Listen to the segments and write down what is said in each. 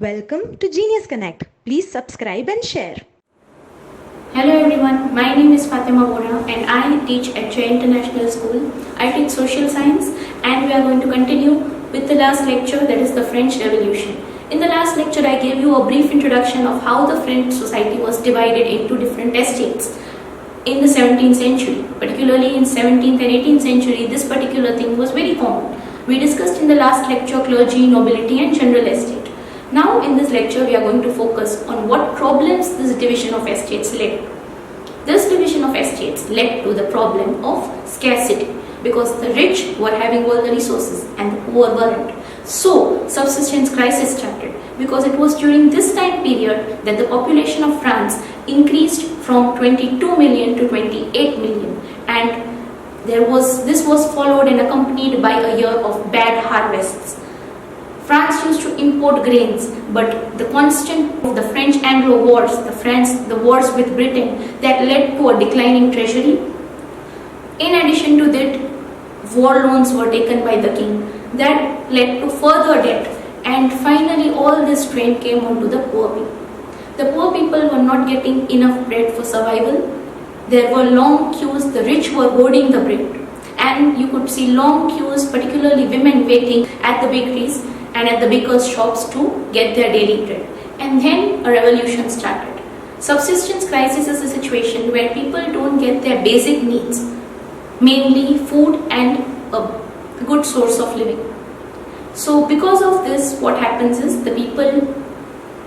Welcome to Genius Connect. Please subscribe and share. Hello everyone, my name is Fatima Bora and I teach at Jai International School. I teach social science and we are going to continue with the last lecture, that is the French Revolution. In the last lecture I gave you a brief introduction of how the French society was divided into different estates in the 17th century. Particularly in 17th and 18th century, this particular thing was very common. We discussed in the last lecture clergy, nobility and general estate. Now in this lecture we are going to focus on what problems this division of estates led to. This division of estates led to the problem of scarcity because the rich were having all the resources and the poor weren't. So subsistence crisis started because it was during this time period that the population of France increased from 22 million to 28 million, and this was followed and accompanied by a year of bad harvests. France used to import grains, but the constant of the French-Anglo wars, the wars with Britain, that led to a declining treasury. In addition to that, war loans were taken by the king. That led to further debt, and finally all this strain came onto the poor people. The poor people were not getting enough bread for survival. There were long queues, the rich were hoarding the bread, and you could see long queues, particularly women waiting at the bakeries and at the bakers' shops to get their daily bread. And then a revolution started. Subsistence crisis is a situation where people don't get their basic needs, mainly food and a good source of living. So because of this, what happens is the people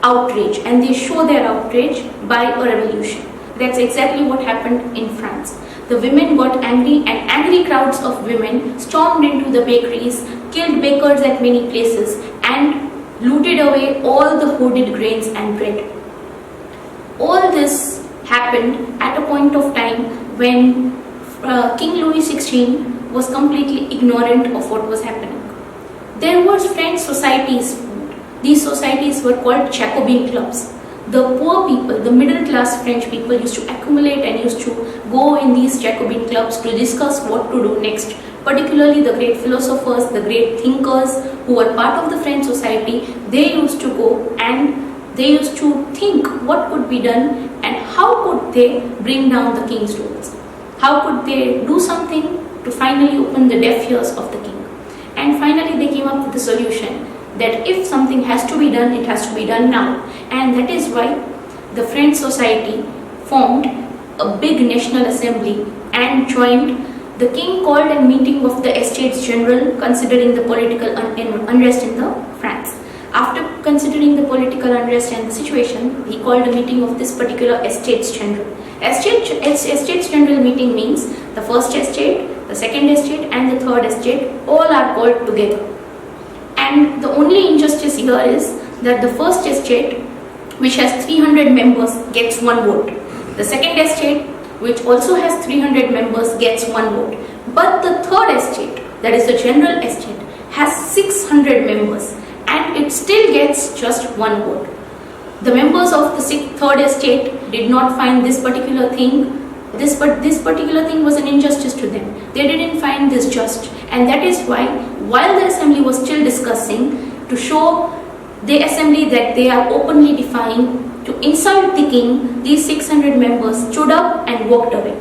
outrage, and they show their outrage by a revolution. That's exactly what happened in France. The women got angry, and angry crowds of women stormed into the bakeries, killed bakers at many places, and looted away all the hoarded grains and bread. All this happened at a point of time when King Louis XVI was completely ignorant of what was happening. There was French societies. These societies were called Jacobin clubs. The poor people, the middle class French people, used to accumulate and used to go in these Jacobin clubs to discuss what to do next. Particularly the great philosophers, the great thinkers who were part of the French society, they used to go and they used to think what could be done and how could they bring down the king's rules. How could they do something to finally open the deaf ears of the king. And finally they came up with the solution that if something has to be done, it has to be done now. And that is why the French society formed a big national assembly and joined. The king called a meeting of the Estates General considering the political unrest in the France. After considering the political unrest and the situation, he called a meeting of this particular Estates General. Estates General meeting means the first estate, the second estate and the third estate all are called together. And the only injustice here is that the first estate, which has 300 members, gets one vote. The second estate, which also has 300 members, gets one vote. But the third estate, that is the general estate, has 600 members and it still gets just one vote. The members of the third estate did not find this particular thing, this particular thing was an injustice to them. They didn't find this just, and that is why, while the assembly was still discussing, to show the assembly that they are openly defying, to insult the king, these 600 members stood up and walked away.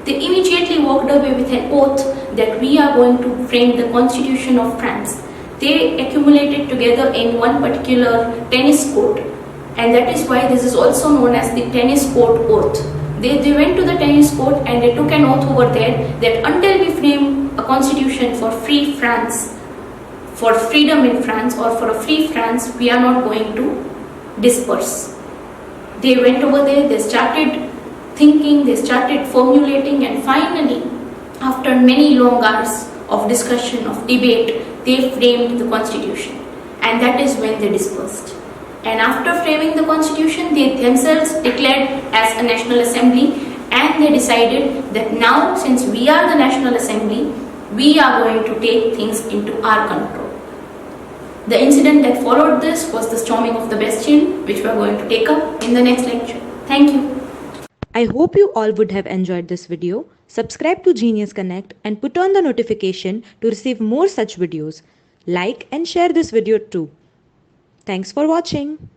They immediately walked away with an oath that we are going to frame the Constitution of France. They accumulated together in one particular tennis court, and that is why this is also known as the tennis court oath. They went to the tennis court and they took an oath over there that until we frame a constitution for free France, for freedom in France or for a free France, we are not going to disperse. They went over there, they started thinking, they started formulating, and finally, after many long hours of discussion, of debate, they framed the constitution. And that is when they dispersed. And after framing the constitution, they themselves declared as a national assembly, and they decided that now, since we are the national assembly, we are going to take things into our control. The incident that followed this was the storming of the Bastille, which we are going to take up in the next lecture. Thank you. I hope you all would have enjoyed this video. Subscribe to Genius Connect and put on the notification to receive more such videos. Like and share this video too. Thanks for watching.